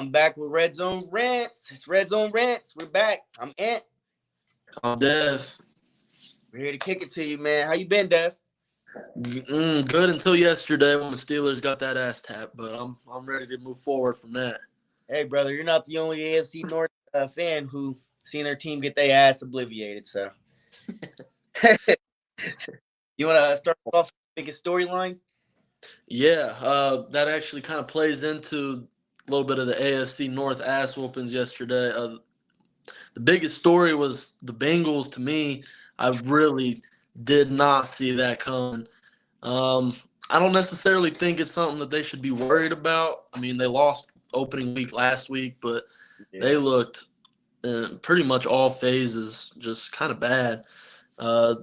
I'm back with Red Zone Rants. It's Red Zone Rants. We're back. I'm Ant. I'm Dev. We're here to kick it to you, man. How you been, Dev? Good until yesterday when the Steelers got that ass tapped, but I'm ready to move forward from that. Hey, brother, you're not the only AFC North fan who seen their team get their ass obliviated. So, you want to start off with the biggest storyline? Yeah, that actually kind of plays into a little bit of the AFC North ass whoopings yesterday. The biggest story was the Bengals. To me, I really did not see that coming. Um, I don't necessarily think it's something that they should be worried about. I mean, they lost opening week last week, but they looked in pretty much all phases just kind of bad. Uh,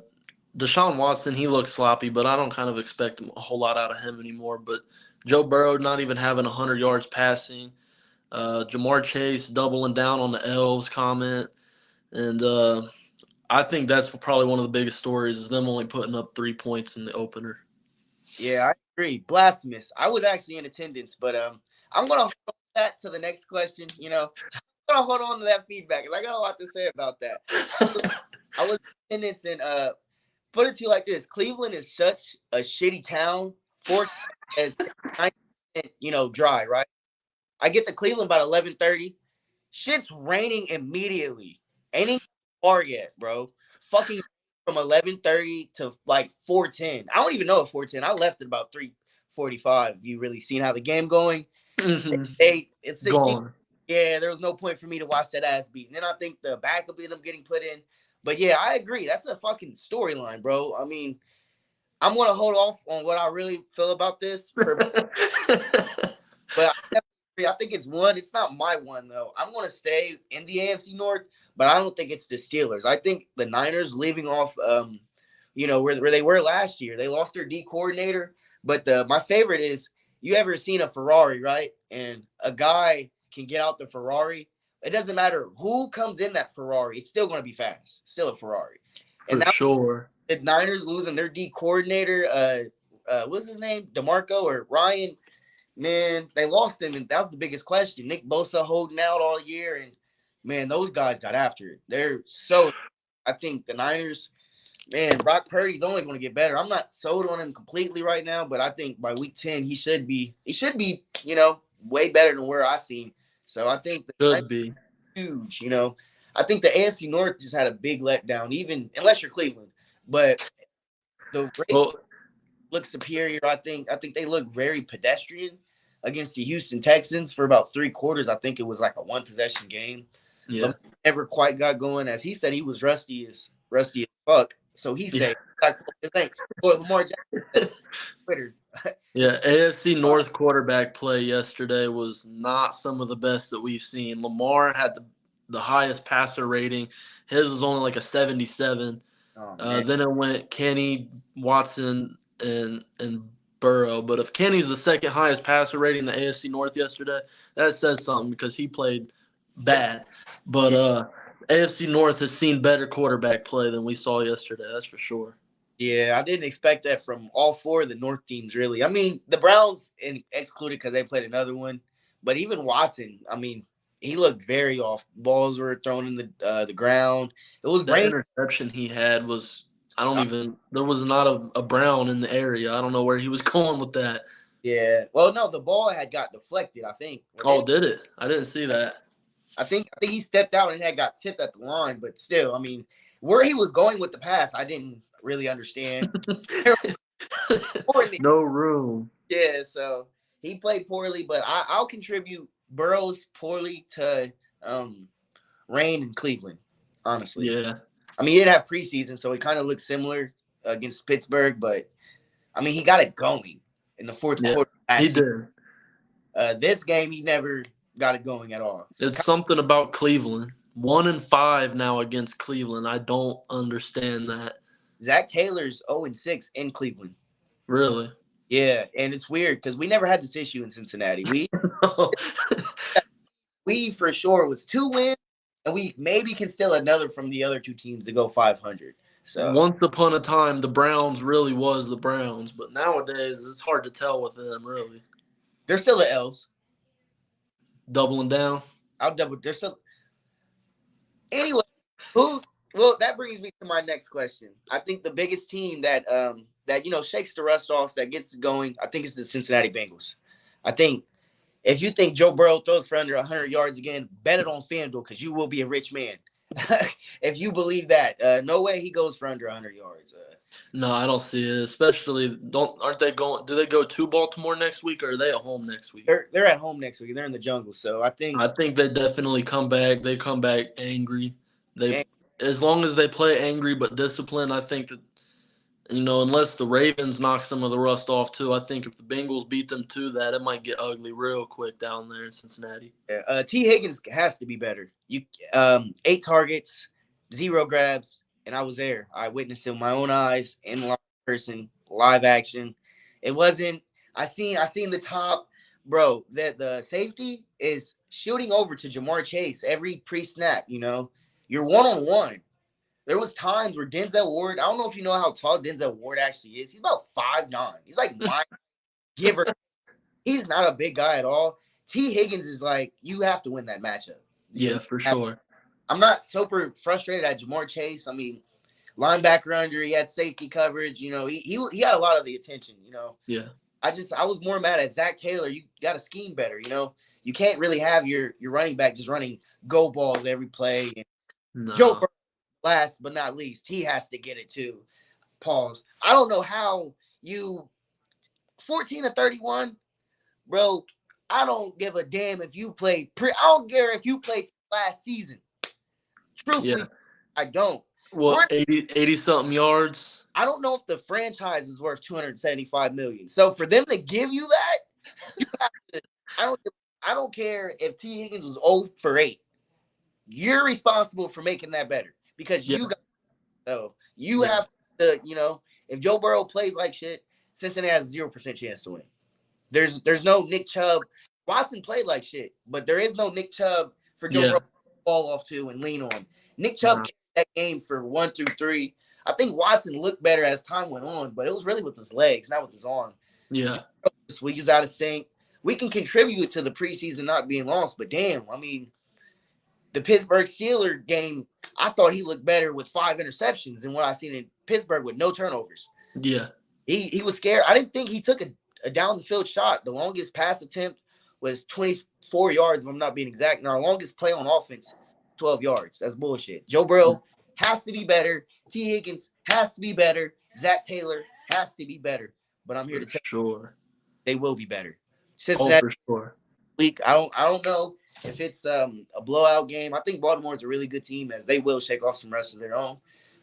Deshaun Watson, he looked sloppy, but I don't kind of expect a whole lot out of him anymore. But Joe Burrow not even having 100 yards passing. Jamar Chase doubling down on the elves comment. And I think that's probably one of the biggest stories is them only putting up 3 points in the opener. Yeah, I agree. Blasphemous. I was actually in attendance, but I'm going to hold that to the next question. I'm going to hold on to that feedback because I got a lot to say about that. I was in attendance and put it to you like this: Cleveland is such a shitty town. For as 90%, dry, right? I get to Cleveland about 11:30. Shit's raining immediately. Ain't even far yet, bro. Fucking from 11:30 to like 4:10. I don't even know at 4:10. I left at about 3:45. You really seen how the game going? Mm-hmm. It's 16. Gone. Yeah, there was no point for me to watch that ass beat. And then I think the backup ended up getting put in. But yeah, I agree. That's a fucking storyline, bro. I mean, I'm gonna hold off on what I really feel about this, but I think it's one. It's not my one though. I'm gonna stay in the AFC North, but I don't think it's the Steelers. I think the Niners leaving off, where they were last year. They lost their D coordinator, but my favorite is you ever seen a Ferrari, right? And a guy can get out the Ferrari. It doesn't matter who comes in that Ferrari. It's still going to be fast. Still a Ferrari. And For sure. the Niners losing their D coordinator, what's his name? DeMarco or Ryan? Man, they lost him, and that was the biggest question. Nick Bosa holding out all year, and man, those guys got after it. I think the Niners, man, Brock Purdy's only going to get better. I'm not sold on him completely right now, but I think by week 10 he should be, way better than where I see him. So I think the Should be huge. I think the AFC North just had a big letdown, even unless you're Cleveland. But the Ravens look superior. I think they look very pedestrian against the Houston Texans for about 3 quarters. I think it was like a 1-possession game. Yeah. Lamar never quite got going. As he said, he was rusty as fuck. So he said, Lamar Jackson Twitter. Yeah, AFC North quarterback play yesterday was not some of the best that we've seen. Lamar had the highest passer rating. His was only like a 77. Then it went Kenny, Watson, and Burrow. But if Kenny's the second highest passer rating in the AFC North yesterday, that says something because he played bad. But AFC North has seen better quarterback play than we saw yesterday. That's for sure. Yeah, I didn't expect that from all 4 of the North teams, really. I mean, the Browns excluded because they played another one. But even Watson, I mean, he looked very off. Balls were thrown in the ground. It was The interception he had was there was not a Brown in the area. I don't know where he was going with that. Yeah. Well, no, the ball had got deflected, I think. Oh, did it? I didn't see that. I think he stepped out and had got tipped at the line, but still, I mean, where he was going with the pass, I didn't really understand. No room. Yeah, so he played poorly, but I'll contribute Burrows poorly to Rain in Cleveland, honestly. Yeah. I mean, he didn't have preseason, so it kind of looked similar against Pittsburgh, but I mean, he got it going in the fourth quarter. He did. This game, he never got it going at all. It's something about Cleveland. 1-5 now against Cleveland. I don't understand that. Zach Taylor's 0-6 in Cleveland. Really? Yeah, and it's weird because we never had this issue in Cincinnati. We for sure was 2 wins, and we maybe can steal another from the other 2 teams to go 500. So once upon a time, the Browns really was the Browns, but nowadays it's hard to tell with them. Really, they're still the Elves. Doubling down. I'll double. There's some anyway. Who? Well, that brings me to my next question. I think the biggest team that shakes the rust off, that gets going. I think it's the Cincinnati Bengals. I think if you think Joe Burrow throws for under 100 yards again, bet it on FanDuel because you will be a rich man. If you believe that, no way he goes for under 100 yards. No, I don't see it. Especially don't aren't they going? Do they go to Baltimore next week, or are they at home next week? They're at home next week. They're in the jungle, so I think I think they definitely come back. They come back angry. They as long as they play angry but disciplined, I think that unless the Ravens knock some of the rust off too, I think if the Bengals beat them to that, it might get ugly real quick down there in Cincinnati. T. Higgins has to be better. 8 targets, 0 grabs, and I was there. I witnessed it with my own eyes, in live person, live action. It wasn't. I seen the top, bro. That the safety is shooting over to Jamar Chase every pre-snap. You're 1-on-1. There was times where Denzel Ward. I don't know if you know how tall Denzel Ward actually is. He's about 5'9". He's like my giver. He's not a big guy at all. T. Higgins is like, you have to win that matchup. Yeah, for sure. I'm not super frustrated at Jamar Chase. I mean, linebacker under, he had safety coverage. He had a lot of the attention. Yeah. I was more mad at Zach Taylor. You got to scheme better. You can't really have your running back just running go balls every play. And No. Joe Burrow, last but not least, he has to get it too. Pause. I don't know how you 14-31. Bro, I don't give a damn if you played I don't care if you played last season. Truthfully, Yeah. I don't. Well, 80 something yards. I don't know if the franchise is worth $275 million. So for them to give you that, you have to. I don't care if T. Higgins was 0 for 8. You're responsible for making that better because you got. So you have to. If Joe Burrow plays like shit, Cincinnati has 0% chance to win. There's no Nick Chubb. Watson played like shit, but there is no Nick Chubb for Joe Burrow to fall off to and lean on. Nick Chubb carried that game for 1 through 3. I think Watson looked better as time went on, but it was really with his legs, not with his arm. Yeah. He's out of sync. We can contribute to the preseason not being lost, but damn, I mean, the Pittsburgh Steelers game, I thought he looked better with 5 interceptions than what I seen in Pittsburgh with no turnovers. Yeah. He was scared. I didn't think he took a down the field shot. The longest pass attempt was 24 yards, if I'm not being exact. And our longest play on offense, 12 yards. That's bullshit. Joe Burrow has to be better. T. Higgins has to be better. Zach Taylor has to be better. But I'm here to tell you, they will be better. Cincinnati, for sure. Week. I don't know if it's a blowout game. I think Baltimore is a really good team, as they will shake off some rest of their own.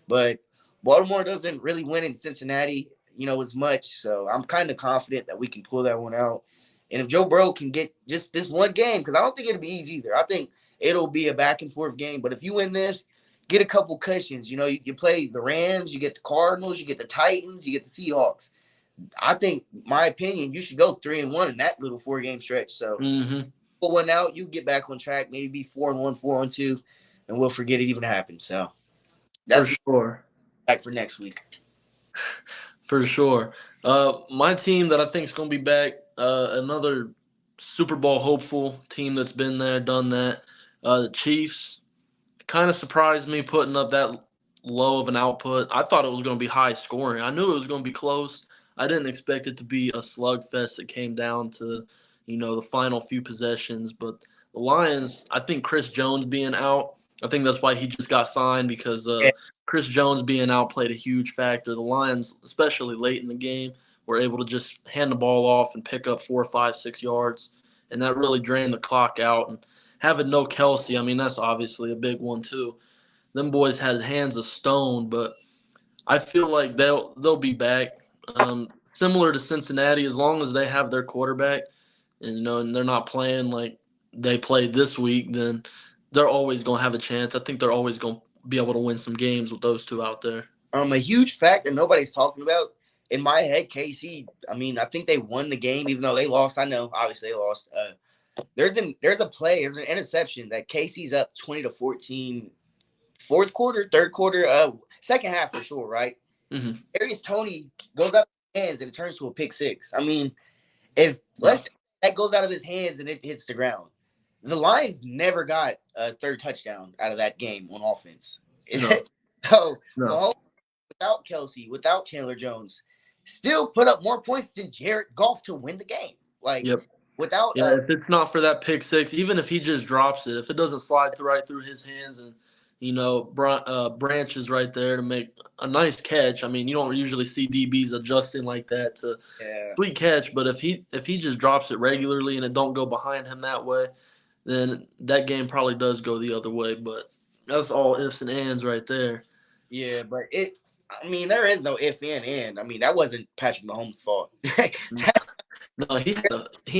But Baltimore doesn't really win in Cincinnati, as much. So I'm kind of confident that we can pull that one out. And if Joe Burrow can get just this one game, because I don't think it'll be easy either. I think it'll be a back and forth game. But if you win this, get a couple cushions. You play the Rams, you get the Cardinals, you get the Titans, you get the Seahawks. I think, my opinion, you should go 3-1 in that little 4-game stretch. So pull one out, you get back on track, maybe be 4-1, 4-2, and we'll forget it even happened. So that's for sure. Back for next week. For sure. My team that I think is going to be back, another Super Bowl hopeful team that's been there, done that. The Chiefs kind of surprised me putting up that low of an output. I thought it was going to be high scoring. I knew it was going to be close. I didn't expect it to be a slugfest that came down to, the final few possessions. But the Lions, I think Chris Jones being out, I think that's why he just got signed, because Chris Jones being out played a huge factor. The Lions, especially late in the game, were able to just hand the ball off and pick up 4, 5, 6 yards, and that really drained the clock out. And having no Kelsey, I mean, that's obviously a big one too. Them boys had hands of stone, but I feel like they'll be back. Similar to Cincinnati, as long as they have their quarterback, and they're not playing like they played this week, then they're always going to have a chance. I think they're always going to be able to win some games with those two out there. A huge fact that nobody's talking about, in my head, KC, I mean, I think they won the game, even though they lost. I know, obviously they lost. There's an interception that KC's up 20-14, fourth quarter, third quarter, second half for sure, right? Mm-hmm. Arias Tony goes out of his hands and it turns to a pick six. I mean, if that goes out of his hands and it hits the ground, the Lions never got a third touchdown out of that game on offense. No, So no. Mahomes, without Kelsey, without Chandler Jones, still put up more points than Jared Goff to win the game. Like Yep. without Yeah, if it's not for that pick six, even if he just drops it, if it doesn't slide right through his hands and, Branch is right there to make a nice catch. I mean, you don't usually see DBs adjusting like that to yeah, sweet catch, but if he just drops it regularly and it don't go behind him that way, then that game probably does go the other way. But that's all ifs and ands right there. yeah, but I mean, there is no if and. I mean, that wasn't Patrick Mahomes' fault. No, he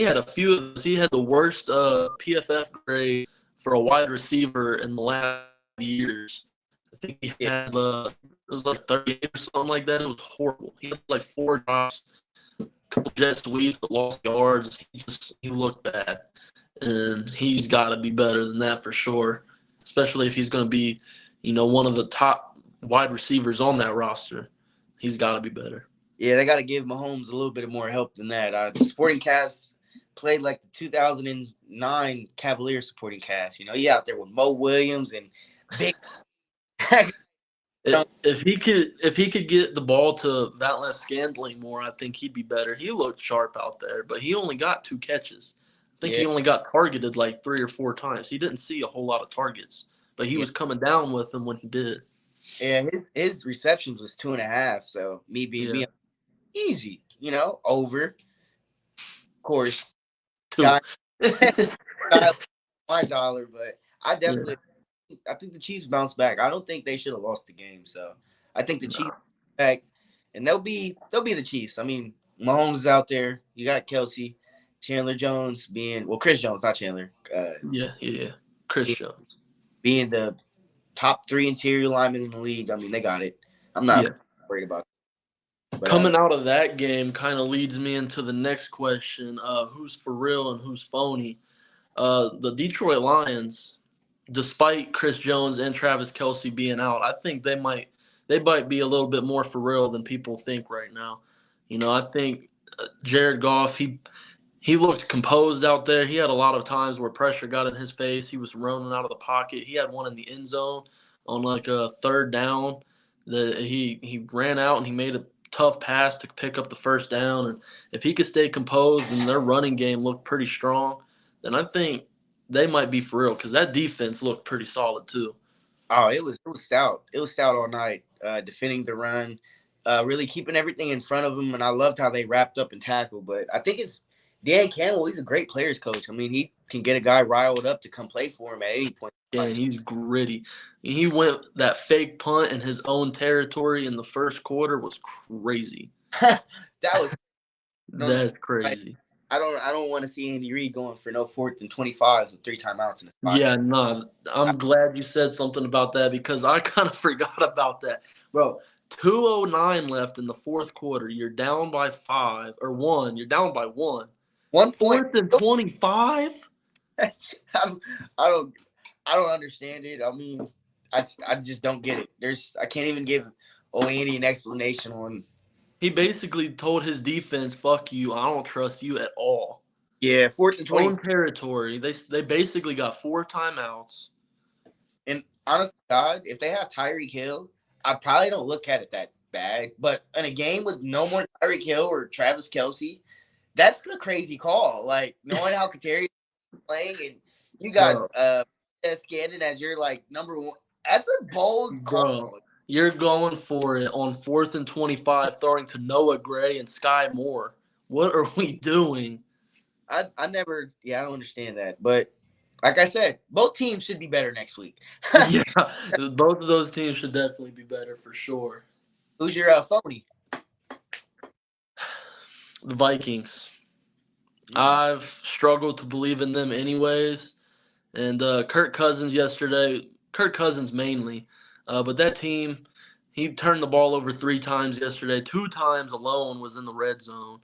had a few of those. He had the worst PFF grade for a wide receiver in the last years. I think he Yeah, had it was like 38 or something like that. It was horrible. He had like 4 drops, a couple jet sweeps, but lost yards. He looked bad, and he's got to be better than that for sure. Especially if he's going to be, one of the top wide receivers on that roster. He's got to be better. yeah, they got to give Mahomes a little bit more help than that. The supporting cast played like the 2009 Cavaliers supporting cast. He out there with Mo Williams and big. If he could get the ball to Valdes Scantling more, I think he'd be better. He looked sharp out there, but he only got 2 catches. I think Yeah, he only got targeted like 3 or 4 times. He didn't see a whole lot of targets, but he yeah, was coming down with them when he did. yeah. His receptions was 2.5. So me being Yeah, me, easy. Over. Of course, two. sky $1, but Yeah, I think the Chiefs bounced back. I don't think they should have lost the game. So I think the Chiefs no. back, and they'll be the Chiefs. I mean, Mahomes is out there. You got Kelsey, Chandler Jones Chris Jones, not Chandler, Yeah. Chris being, Jones. being the top 3 interior linemen in the league. I mean, they got it. I'm not Yeah. worried about it. But Coming out of that game kind of leads me into the next question: who's for real and who's phony? The Detroit Lions, despite Chris Jones and Travis Kelce being out, I think they might be a little bit more for real than people think right now. I think Jared Goff, he looked composed out there. He had a lot of times where pressure got in his face. He was running out of the pocket. He had one in the end zone on like a third down. He ran out and he made a tough pass to pick up the first down. And if he could stay composed and their running game looked pretty strong, then I think they might be for real because that defense looked pretty solid too. oh, it was stout. It was stout all night, defending the run, really keeping everything in front of them. And I loved how they wrapped up and tackled. But I think it's Dan Campbell. He's a great players coach. I mean, he can get a guy riled up to come play for him at any point in Yeah, time. and he's gritty. He went that fake punt in his own territory in the first quarter was crazy. That was That's I, crazy. I don't want to see Andy Reid going for no 4th and 25s with 3 timeouts in his pocket. Yeah, no, I'm glad you said something about that because I kind of forgot about that. Bro, 2:09 left in the fourth quarter. You're down by 5 or 1. You're down by 1. 1 point. 4th and 25? I don't, I don't, I don't understand it. I mean, I just don't get it. I can't even give Andy an explanation on. He basically told his defense, "Fuck you. I don't trust you at all." Yeah, 4th and 20. Own territory. They basically got 4 timeouts. And honestly, God, if they have Tyreek Hill, I probably don't look at it that bad. But in a game with no more Tyreek Hill or Travis Kelsey, that's a crazy call. Like knowing how Kateri is playing, and you got Bro, Scannon as your like number one. That's a bold call. bro, you're going for it on 4th and 25, throwing to Noah Gray and Sky Moore. What are we doing? I never, yeah, I don't understand that. But like I said, both teams should be better next week. Yeah, both of those teams should definitely be better for sure. Who's your phony? The Vikings. I've struggled to believe in them anyways. And Kirk Cousins mainly, but that team, he turned the ball over 3 times yesterday. 2 times alone was in the red zone.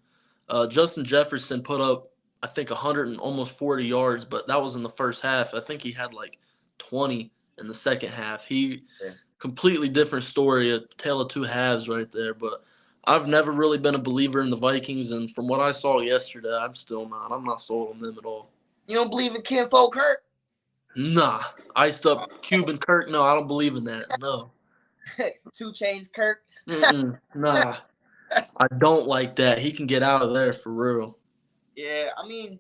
Justin Jefferson put up, I think, 100 and almost 40 yards, but that was in the first half. I think he had like 20 in the second half. Yeah. Completely different story, a tale of two halves right there. But I've never really been a believer in the Vikings, and from what I saw yesterday, I'm not sold on them at all. You don't believe in Ken Kirk? Nah, iced up Cuban Kirk. No, I don't believe in that. No. 2 Chains Kirk? Nah, I don't like that. He can get out of there for real. Yeah, I mean,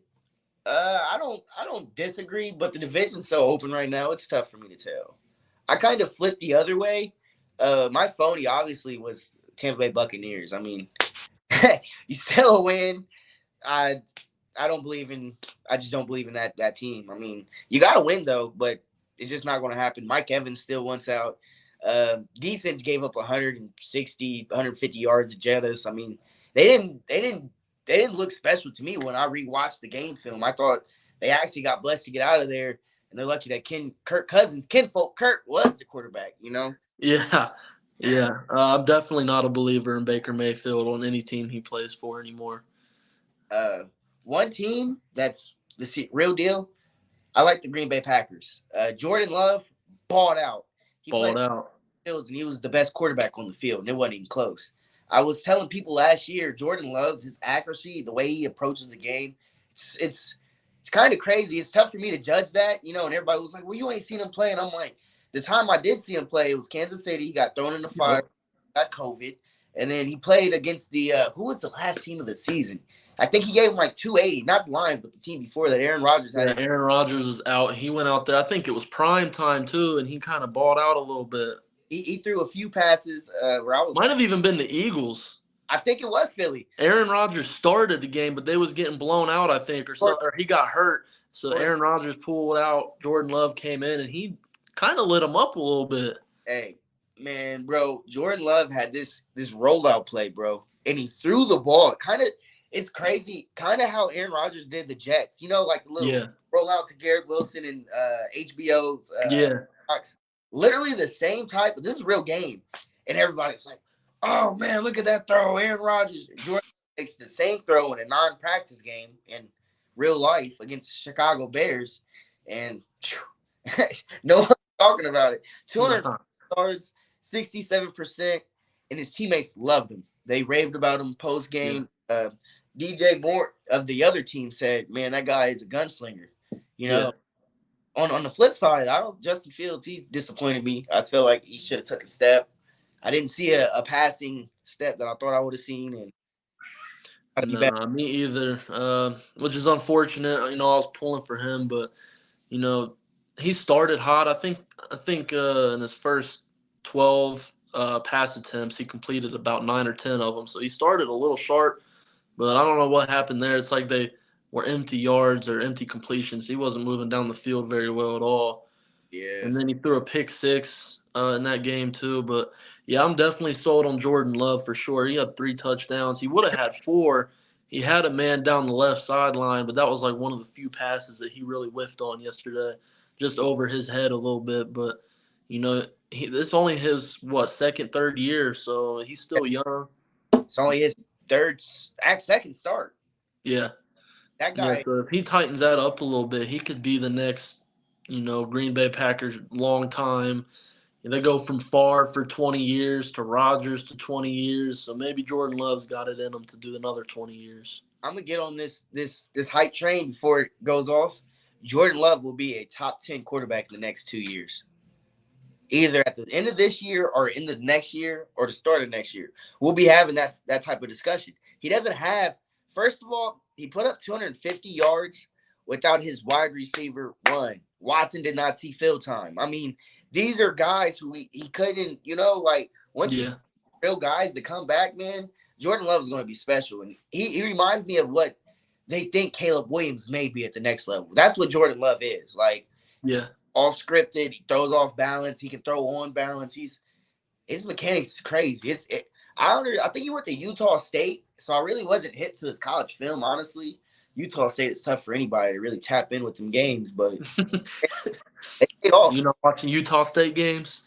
I don't disagree, but the division's so open right now. It's tough for me to tell. I kind of flipped the other way. My phony obviously was Tampa Bay Buccaneers. I mean, you still a win. I I don't believe in. I just don't believe in that team. I mean, you got to win though, but it's just not going to happen. Mike Evans still wants out. Defense gave up 160, 150 yards to Jettas. I mean, they didn't. They didn't look special to me when I rewatched the game film. I thought they actually got blessed to get out of there, and they're lucky that Kirk Cousins, Kinfolk Kirk, was the quarterback. You know. Yeah, yeah. I'm definitely not a believer in Baker Mayfield on any team he plays for anymore. Uh, One team that's the real deal. I like the Green Bay Packers. Jordan Love balled out. He played Balled out. fields and he was the best quarterback on the field, and it wasn't even close. I was telling people last year, Jordan loves his accuracy, the way he approaches the game. It's it's it's kind of crazy. It's tough for me to judge that, and everybody was like, "Well, you ain't seen him play," and I'm like, the time I did see him play, it was Kansas City. He got thrown in the fire, Yep. got COVID, and then he played against the who was the last team of the season? I think he gave him like 280, not the Lions, but the team before that. Aaron Rodgers had Yeah, him. Aaron Rodgers was out. He went out there. I think it was prime time too, and he kind of balled out a little bit. He threw a few passes where I was Might like, have even been the Eagles. I think it was Philly. Aaron Rodgers started the game, but they was getting blown out, I think, or Or, so, or he got hurt. So or Aaron Rodgers pulled out. Jordan Love came in, and he kind of lit him up a little bit. hey, man, bro, Jordan Love had this rollout play, bro, and he threw the ball. It's crazy, kind of how Aaron Rodgers did the Jets. Like the little Yeah, rollout to Garrett Wilson and HBO's yeah, Fox. Literally the same type, but this is a real game, and everybody's like, "Oh man, look at that throw, Aaron Rodgers." Jordan makes the same throw in a non-practice game in real life against the Chicago Bears, and no one's talking about it. 200 nah, yards, 67%, and his teammates loved him. They raved about him post yeah, game. DJ Moore of the other team said, "Man, that guy is a gunslinger." You yeah. know. On the flip side, I don't. Justin Fields, he disappointed me. I feel like he should have took a step. I didn't see a passing step that I thought I would have seen, and I'd be better. Nah, me either. Which is unfortunate. I was pulling for him, but you know, he started hot. I think in his first 12 pass attempts, he completed about 9 or 10 of them. So he started a little sharp, but I don't know what happened there. It's like they were empty yards or empty completions. He wasn't moving down the field very well at all. Yeah, And then he threw a pick six in that game too. But yeah, I'm definitely sold on Jordan Love for sure. He had 3 touchdowns. He would have had four. He had a man down the left sideline, but that was like one of the few passes that he really whiffed on yesterday, just over his head a little bit. But it's only his second, third year, so he's still young. it's only his second start. Yeah, That yeah. guy, So if he tightens that up a little bit, he could be the next, Green Bay Packers long time. And they go from Favre for 20 years to Rodgers to 20 years. So maybe Jordan Love's got it in him to do another 20 years. I'm gonna get on this hype train before it goes off. Jordan Love will be a top 10 quarterback in the next 2 years. Either at the end of this year or in the next year or the start of next year. We'll be having that type of discussion. He doesn't have, first of all, he put up 250 yards without his wide receiver one. Watson did not see field time. I mean, these are guys who he couldn't, like once you Yeah, real guys that come back, man, Jordan Love is going to be special. And he reminds me of what they think Caleb Williams may be at the next level. That's what Jordan Love is. Like, yeah, off scripted. He throws off balance. He can throw on balance. His mechanics is crazy. I think he went to Utah State, so I really wasn't hit to his college film. Honestly, Utah State is tough for anybody to really tap in with them games, but they paid off. watching Utah State games.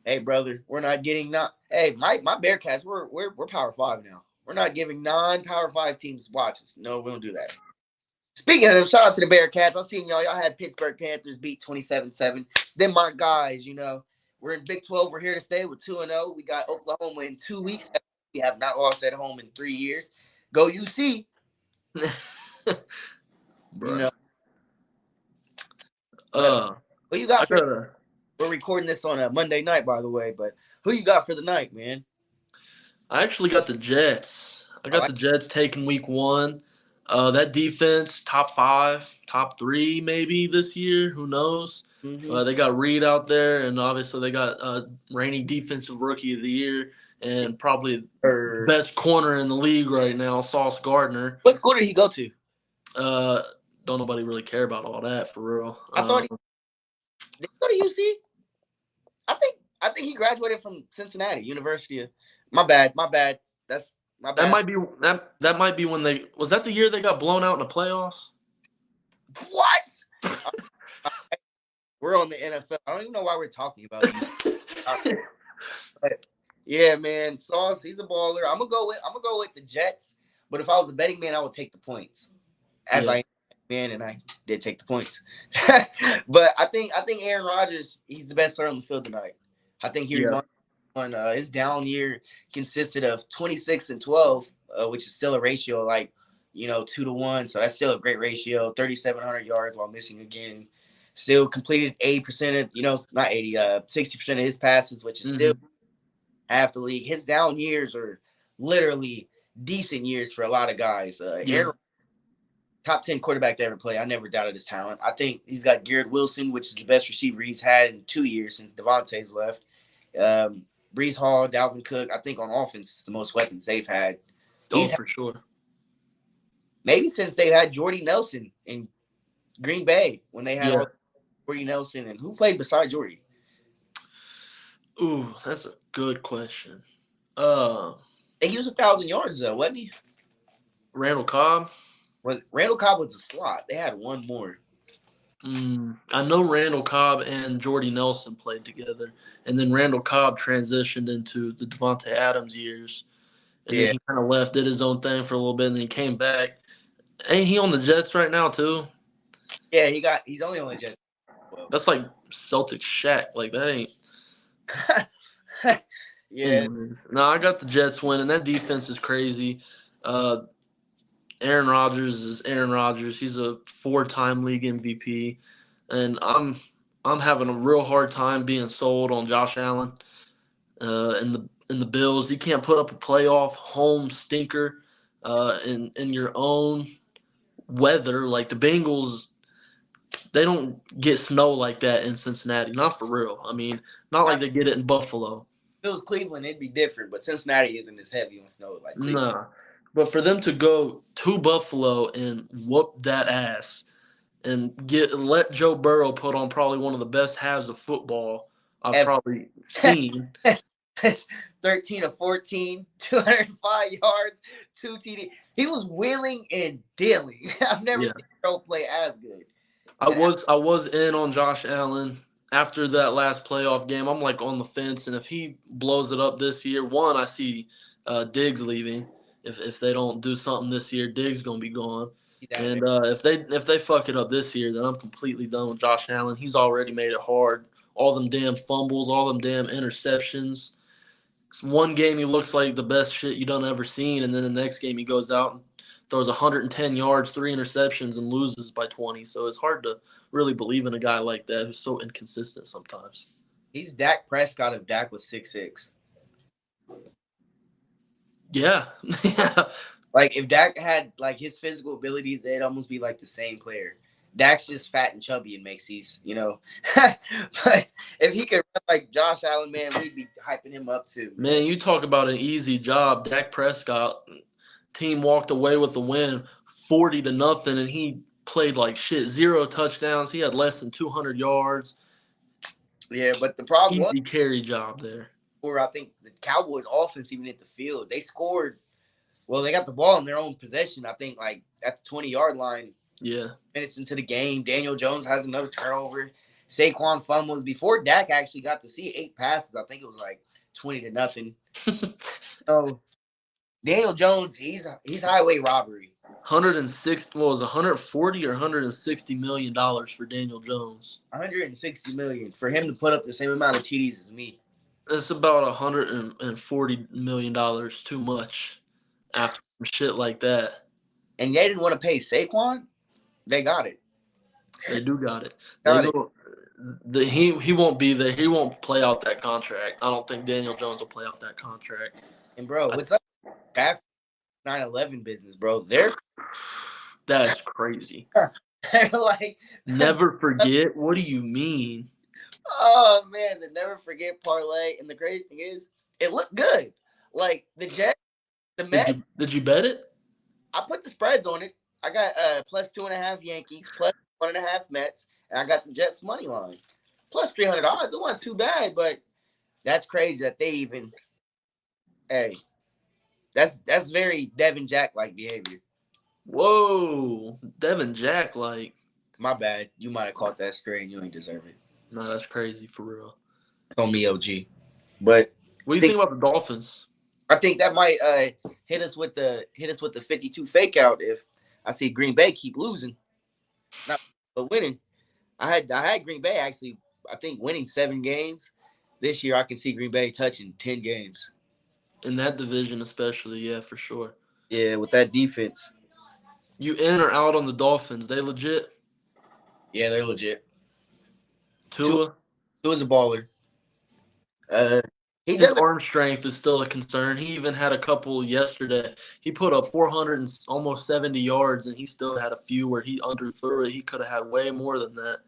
Hey, brother, we're not getting not. Hey, my Bearcats, we're Power Five now. We're not giving non-Power Five teams watches. No, we don't do that. Speaking of them, shout out to the Bearcats. I seen y'all. Y'all had Pittsburgh Panthers beat 27-7. Then my guys, we're in Big 12. We're here to stay. We're 2-0. We got Oklahoma in 2 weeks. We have not lost at home in 3 years. Go UC. You Bruh. know, But who you got I for? gotta. We're recording this on a Monday night, by the way. But who you got for the night, man? I actually got the Jets. I I got like. the Jets taking week one. That defense, top five, top three, maybe this year. Who knows? Mm-hmm. They got Reed out there, and obviously they got reigning defensive rookie of the year and probably best corner in the league right now, Sauce Gardner. What school did he go to? Uh, don't nobody really care about all that for real. I thought did he go to UC? I think he graduated from Cincinnati University. My bad. That's my that bad. might be that might be when they was that the year they got blown out in the playoffs. What? We're on the NFL. I don't even know why we're talking about these. But yeah, man, Sauce, he's a baller. I'm gonna go with the Jets. But if I was a betting man, I would take the points. As Yeah, I am a man, and I did take the points. But I think Aaron Rodgers, he's the best player on the field tonight. I think he yeah. rebounded on his down year consisted of 26 and 12, which is still a ratio like 2-1. So that's still a great ratio. 3,700 yards while missing a game. Still completed 80% of not 80, 60% of his passes, which is still Mm-hmm. half the league. His down years are literally decent years for a lot of guys. Yeah. Aaron, top 10 quarterback to ever play. I never doubted his talent. I think he's got Garrett Wilson, which is the best receiver he's had in 2 years since Devontae's left. Brees Hall, Dalvin Cook. I think on offense, it's the most weapons they've had. Oh, He's had, for sure. maybe since they've had Jordy Nelson in Green Bay when they had Yeah. all Jordy Nelson, and who played beside Jordy? Ooh, that's a good question. I think he was 1,000 yards though, wasn't he? Randall Cobb. Well, Randall Cobb was a slot. They had one more. I know Randall Cobb and Jordy Nelson played together, and then Randall Cobb transitioned into the Devontae Adams years, and then Yeah, he kind of left, did his own thing for a little bit, and then he came back. Ain't he on the Jets right now too? yeah. He's only on the Jets. Well, That's like Celtic Shaq. Like that ain't. yeah, Anyway, no, I got the Jets winning. That defense is crazy. Uh, Aaron Rodgers is Aaron Rodgers. He's a four-time league MVP, and I'm having a real hard time being sold on Josh Allen. In the Bills, you can't put up a playoff home stinker in your own weather. Like the Bengals, they don't get snow like that in Cincinnati. Not for real. I mean, not like they get it in Buffalo. if it was Cleveland, it'd be different. But Cincinnati isn't as heavy on snow like Cleveland. Nah. But for them to go to Buffalo and whoop that ass and let Joe Burrow put on probably one of the best halves of football I've Ever. probably seen. 13 of 14, 205 yards, 2 TD. He was wheeling and dealing. I've never Yeah. seen Joe play as good. I was in on Josh Allen after that last playoff game. I'm like on the fence, and if he blows it up this year, one I see Diggs leaving. If they don't do something this year, Diggs gonna be gone. He's out of there. And if they fuck it up this year, then I'm completely done with Josh Allen. He's already made it hard. All them damn fumbles, all them damn interceptions. It's one game he looks like the best shit you done ever seen, and then the next game he goes out and throws 110 yards, 3 interceptions, and loses by 20. So it's hard to really believe in a guy like that who's so inconsistent sometimes. He's Dak Prescott if Dak was 6'6". Yeah, yeah, Like if Dak had like his physical abilities, they'd almost be like the same player. Dak's just fat and chubby and makes these. But if he could run like Josh Allen, man, we'd be hyping him up too. man. You talk about an easy job. Dak Prescott team walked away with the win, 40-0, and he played like shit. 0 touchdowns. He had less than 200 yards. Yeah, but the problem was, Easy carry job there. where I think the Cowboys offense even hit the field. They scored. Well, they got the ball in their own possession. I think like at the 20-yard line. Yeah. Minutes into the game, Daniel Jones has another turnover. Saquon fumbles before Dak actually got to see 8 passes. I think it was like 20-0. So Daniel Jones, he's highway robbery. 106 what was 140 or 160 million dollars for Daniel Jones. 160 million for him to put up the same amount of TDs as me. It's about 140 million dollars too much after shit like that. And they didn't want to pay Saquon. They got it. They do got it. They Got it. go. He won't be there. He won't play out that contract. I don't think Daniel Jones will play out that contract. And bro, I, what's up? After 9/11 business, bro. They're that's crazy. like, Never forget. What do you mean? oh man, the never forget parlay. And the crazy thing is, it looked good. Like the Jets, the Mets. Did you bet it? I put the spreads on it. I got plus 2.5 Yankees, plus 1.5 Mets, and I got the Jets money line. Plus $300. It wasn't too bad, but that's crazy that they even. Hey, that's very Devin Jack like behavior. Whoa, Devin Jack. Like, My bad. You might have caught that straight and you ain't deserve it. no, that's crazy for real. It's on me, OG. But What do you think think about the Dolphins? I think that might hit us with the 52 fake out if I see Green Bay keep losing, not but winning. I had Green Bay actually. I think winning 7 games this year. I can see Green Bay touching 10 games. In that division, especially, yeah, for sure. Yeah, with that defense. You in or out on the Dolphins? They legit. Yeah, they're legit. Tua, Tua, Tua's a baller. Uh, he his doesn't. arm strength is still a concern. He even had a couple yesterday. He put up 400 and almost 70 yards, and he still had a few where he underthrew it. He could have had way more than that.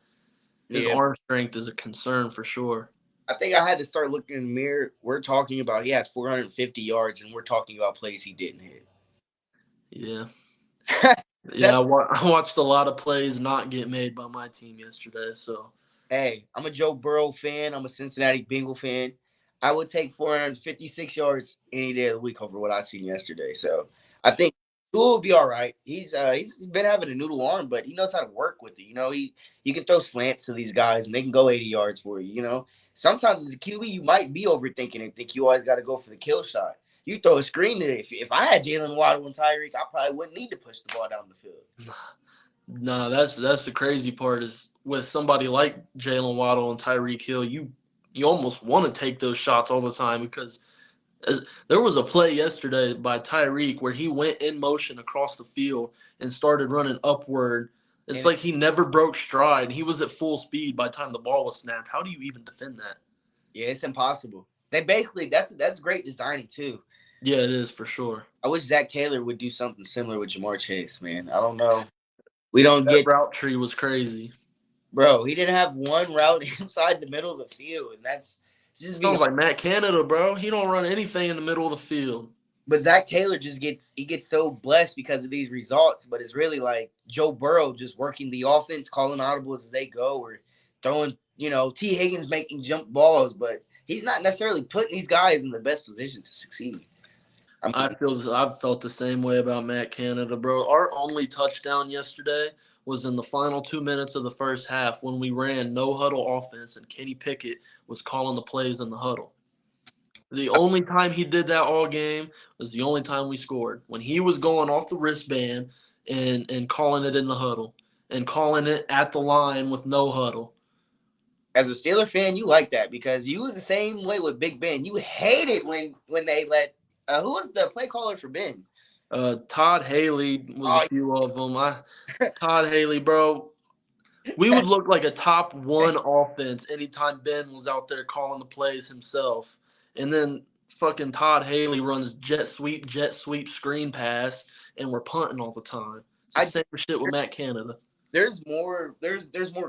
His Yeah, arm strength is a concern for sure. I think I had to start looking in the mirror. We're talking about he had 450 yards, and we're talking about plays he didn't hit. Yeah. Yeah, That's I watched a lot of plays not get made by my team yesterday. So Hey, I'm a Joe Burrow fan. I'm a Cincinnati Bengal fan. I would take 456 yards any day of the week over what I seen yesterday. So I think Tua will be all right. He's been having a noodle arm, but he knows how to work with it. You can throw slants to these guys and they can go 80 yards for you. Sometimes as a QB you might be overthinking and think you always got to go for the kill shot. You throw a screen to if I had Jalen Waddle and Tyreek, I probably wouldn't need to push the ball down the field. nah, that's the crazy part is with somebody like Jalen Waddle and Tyreek Hill, you almost want to take those shots all the time because there was a play yesterday by Tyreek where he went in motion across the field and started running upward. It's And like he never broke stride. He was at full speed by the time the ball was snapped. How do you even defend that? yeah, it's impossible. They basically that's great designing too. Yeah, it is for sure. I wish Zach Taylor would do something similar with Jamar Chase, man. I don't know. We don't That get, route tree was crazy. bro. He didn't have one route inside the middle of the field, and that's just being. Sounds like Matt Canada, bro. He don't run anything in the middle of the field. But Zach Taylor just gets so blessed because of these results. But it's really like Joe Burrow just working the offense, calling audibles as they go, or throwing. T. Higgins making jump balls, but he's not necessarily putting these guys in the best position to succeed. I mean, I've felt the same way about Matt Canada, bro. Our only touchdown yesterday was in the final 2 minutes of the first half when we ran no huddle offense and Kenny Pickett was calling the plays in the huddle. The only time he did that all game was the only time we scored. When he was going off the wristband and calling it in the huddle and calling it at the line with no huddle. as a Steeler fan, you like that because you was the same way with Big Ben. You hated when they let who was the play caller for Ben? Todd Haley was a Oh, few of them. Todd Haley, bro. We would look like a top one offense anytime Ben was out there calling the plays himself. And then fucking Todd Haley runs jet sweep, screen pass, and we're punting all the time. It's the I same shit with Matt Canada. there's more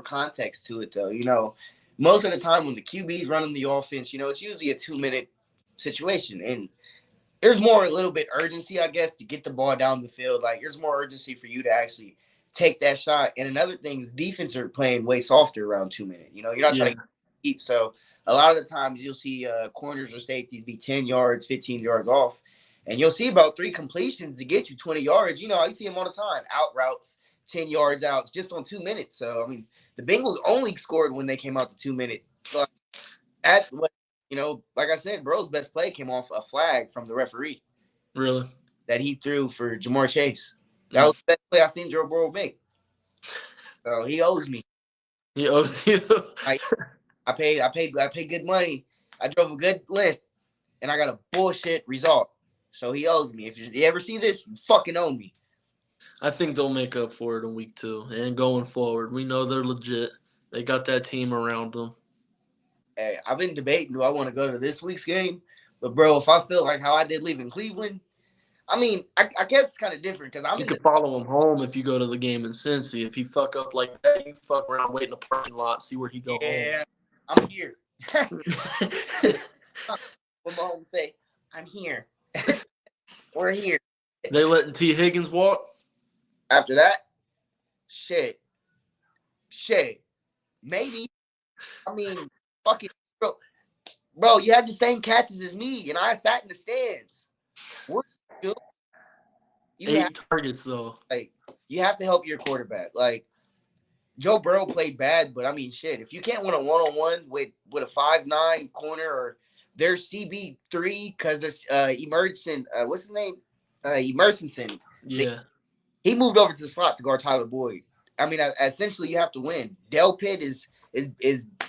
context to it though. Most of the time when the QB's running the offense, it's usually a 2-minute situation, and there's more a little bit urgency, I guess, to get the ball down the field. Like there's more urgency for you to actually take that shot. And another thing is defense are playing way softer around 2 minutes. You're not Yeah, trying to keep. So a lot of the times you'll see corners or safeties be 10 yards, 15 yards off. And you'll see about 3 completions to get you 20 yards. I see them all the time. Out routes, 10 yards out just on 2 minutes. So, I mean, the Bengals only scored when they came out the 2 minute. But at what like I said, bro's best play came off a flag from the referee really. that he threw for Jamar Chase. That Mm. was the best play I seen Joe Burrow make. So he owes me. He owes you. I I paid good money. I drove a good length, and I got a bullshit result. So he owes me. If you ever see this, you fucking owe me. I think they'll make up for it in week 2 and going forward. We know they're legit. They got that team around them. Hey, I've been debating, do I want to go to this week's game? But bro, if I feel like how I did leaving Cleveland, I mean, I guess it's kind of different because I'm You in the could follow him home if you go to the game in Cincy. If he fuck up like that, you fuck around, wait in the parking lot, see where he go home. yeah, I'm here. When Mahomes say, I'm here. We're here. They letting T. Higgins walk? After that, shit. Shit. Maybe. I mean, fucking bro, you had the same catches as me, and I sat in the stands. What you do? You have 8 targets though. like you have to help your quarterback. Like Joe Burrow played bad, but I mean, shit. If you can't win a 1-on-1 with a 5'9" corner or there's CB3 because there's Emerson, what's his name? Emerson. Yeah. He moved over to the slot to guard Tyler Boyd. I mean, essentially, you have to win. Del Pitt is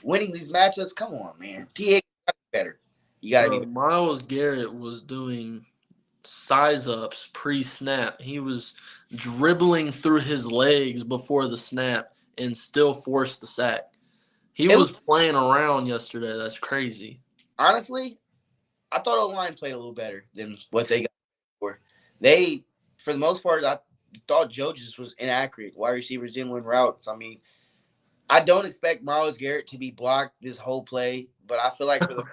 winning these matchups. Come on, man. T. got to be better. You got to be Bro, better. Miles Garrett was doing size ups pre snap. He was dribbling through his legs before the snap and still forced the sack. He It was was playing around yesterday. That's crazy. honestly, I thought O-line played a little better than what they got for. They, for the most part, I thought Joe just was inaccurate. Wide receivers didn't win routes. I mean, I don't expect Miles Garrett to be blocked this whole play, but I feel like for the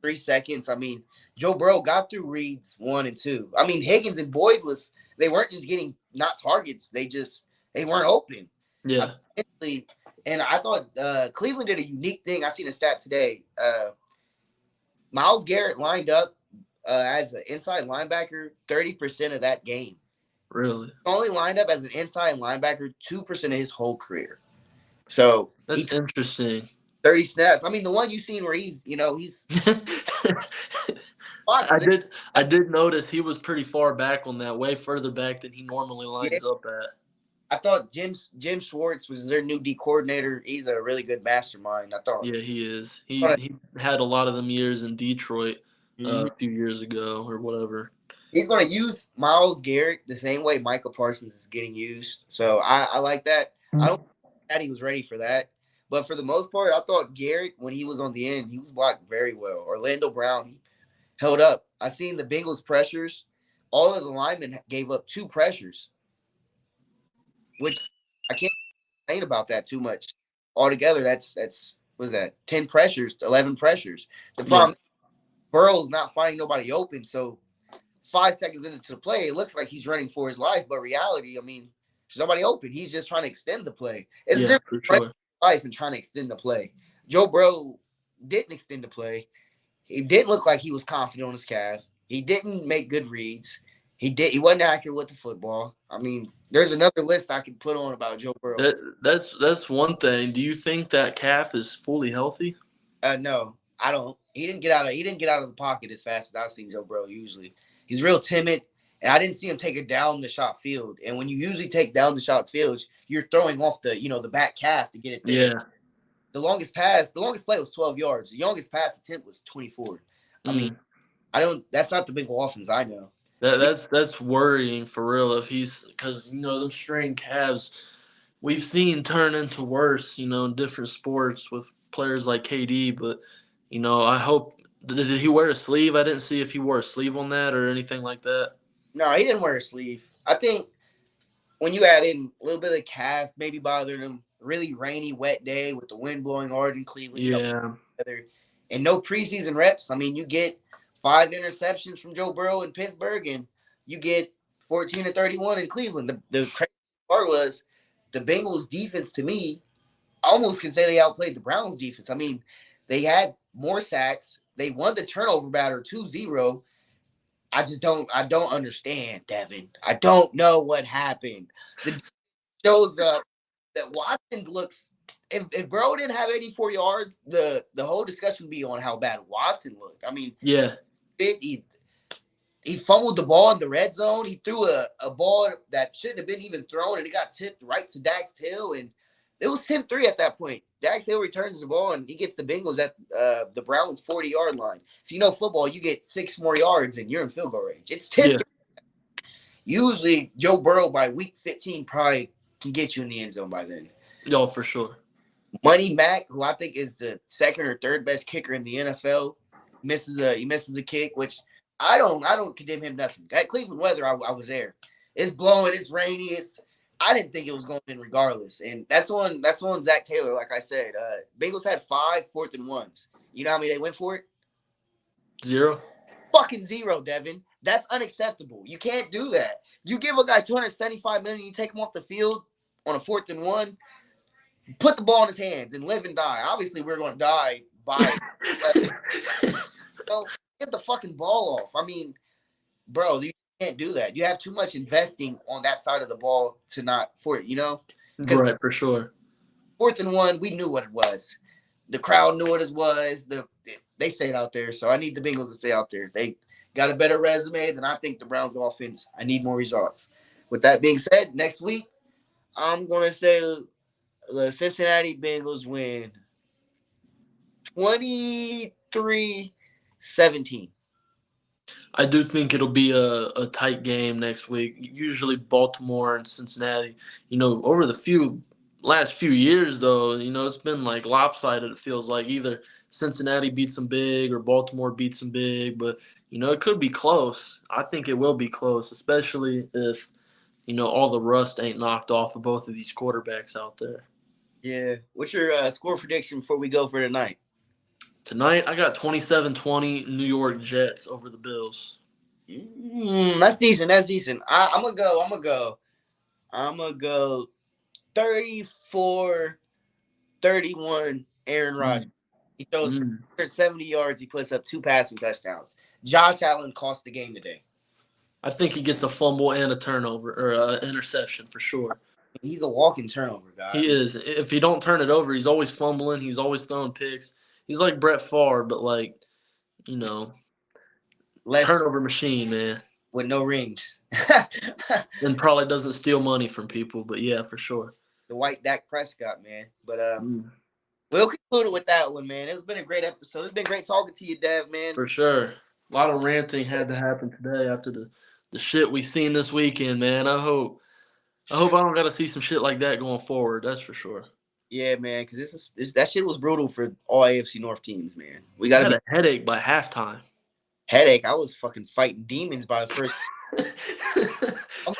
3 seconds, I mean, Joe Burrow got through reads 1 and 2. I mean, Higgins and Boyd they weren't just getting not targets. They weren't open. I Yeah. and I thought Cleveland did a unique thing. I seen a stat today. Miles Garrett lined up as an inside linebacker 30% of that game. Really? Only lined up as an inside linebacker 2% of his whole career. So he That's took interesting. 30 snaps. I mean, the one you seen where he's I boxes. did I did notice he was pretty far back on that, way further back than he normally Yeah, lines up at. I thought Jim Schwartz was their new D coordinator. He's a really good mastermind. I thought. Yeah, he is. thought He had a lot of them years in Detroit Mhm. a few years ago or whatever. He's going to use Miles Garrett the same way Michael Parsons is getting used. So I like that. I don't think that he was ready for that. But for the most part, I thought Garrett, when he was on the end, he was blocked very well. Orlando Brown, he held up. I seen the Bengals pressures. All of the linemen gave up 2 pressures, which I can't complain about that too much. Altogether, that's what is that? 10 pressures, 11 pressures. The Yeah, problem, Burrow's not finding nobody open. So 5 seconds into the play, it looks like he's running for his life, but reality, I mean, there's nobody open. He's just trying to extend the play. It's yeah, different for running sure. for life and trying to extend the play. Joe Burrow didn't extend the play. He didn't look like he was confident on his calf. He didn't make good reads. He wasn't accurate with the football. I mean, there's another list I could put on about Joe Burrow. That's one thing. Do you think that calf is fully healthy? No, I don't. He didn't get out of the pocket as fast as I've seen Joe Burrow usually. He's real timid, and I didn't see him take it down the shot field. And when you usually take down the shot field, you're throwing off the back calf to get it there. Yeah. The longest play was 12 yards. The youngest pass attempt was 24. I mean, Mm. I don't. That's not the big offense I know. That's worrying for real if he's because them strained calves we've seen turn into worse in different sports with players like KD. But I hope did he wear a sleeve? I didn't see if he wore a sleeve on that or anything like that. No, he didn't wear a sleeve. I think when you add in a little bit of calf, maybe bothered him. Really rainy, wet day with the wind blowing hard in Cleveland. Yeah, Weather, and no preseason reps. I mean, you get 5 interceptions from Joe Burrow in Pittsburgh, and you get 14-31 in Cleveland. The crazy part was the Bengals defense. To me, I almost can say they outplayed the Browns defense. I mean, they had more sacks. They won the turnover battle 2-0. I don't understand, Devin. I don't know what happened. The shows up that Watson looks. If Burrow didn't have 84 yards, the whole discussion would be on how bad Watson looked. I mean, yeah, he fumbled the ball in the red zone. He threw a ball that shouldn't have been even thrown, and it got tipped right to Dax Hill, and it was 10-3 at that point. Dax Hill returns the ball, and he gets the Bengals at the Browns' 40-yard line. If you know football, you get 6 more yards, and you're in field goal range. It's 10-3. yeah. Usually, Joe Burrow by week 15 probably can get you in the end zone by then. Yo, for sure. Money Mac, who I think is the second or third best kicker in the NFL, he misses the kick, which I don't condemn him nothing. That Cleveland weather, I was there. It's blowing, it's rainy, I didn't think it was going in regardless. And that's on Zach Taylor, like I said. Bengals had 5 4th-and-1s. You know how many they went for it? 0. Fucking 0, Devin. That's unacceptable. You can't do that. You give a guy $275 million, you take him off the field on a 4th-and-1. Put the ball in his hands and live and die. Obviously, we're going to die by get the fucking ball off. I mean, bro, you can't do that. You have too much investing on that side of the ball to not for it, Because Right, for sure. 4th-and-1, we knew what it was. The crowd knew what it was. They stayed out there, so I need the Bengals to stay out there. They got a better resume than I think the Browns offense. I need more results. With that being said, next week, I'm going to say the Cincinnati Bengals win 23-17. I do think it'll be a tight game next week. Usually Baltimore and Cincinnati, over the last few years though, it's been like lopsided. It feels like either Cincinnati beats them big or Baltimore beats them big, but it could be close. I think it will be close, especially if all the rust ain't knocked off of both of these quarterbacks out there. Yeah. What's your score prediction before we go for tonight? Tonight, I got 27-20 New York Jets over the Bills. That's decent. That's decent. I'm gonna go 34-31 Aaron Rodgers. He throws for 70 yards. He puts up 2 passing touchdowns. Josh Allen cost the game today. I think he gets a fumble and a turnover or an interception for sure. He's a walking turnover guy. He is. If he don't turn it over, he's always fumbling. He's always throwing picks. He's like Brett Favre, but turnover machine, man. With no rings. And probably doesn't steal money from people, but yeah, for sure. The white Dak Prescott, man. But we'll conclude it with that one, man. It's been a great episode. It's been great talking to you, Dev, man. For sure. A lot of ranting had to happen today after the shit we seen this weekend, man. I hope I don't got to see some shit like that going forward. That's for sure. Yeah, man, because that shit was brutal for all AFC North teams, man. We got a headache by halftime. Headache? I was fucking fighting demons by the first. I'm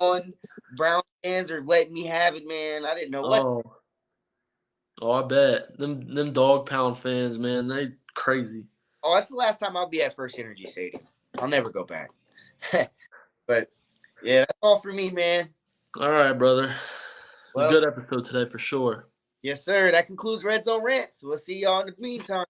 on Brown fans are letting me have it, man. I didn't know what. Oh, I bet them dog pound fans, man, they crazy. Oh, that's the last time I'll be at First Energy Stadium. I'll never go back. But yeah, that's all for me, man. All right, brother. Well, good episode today for sure. Yes, sir. That concludes Red Zone Rants. We'll see y'all in the meantime.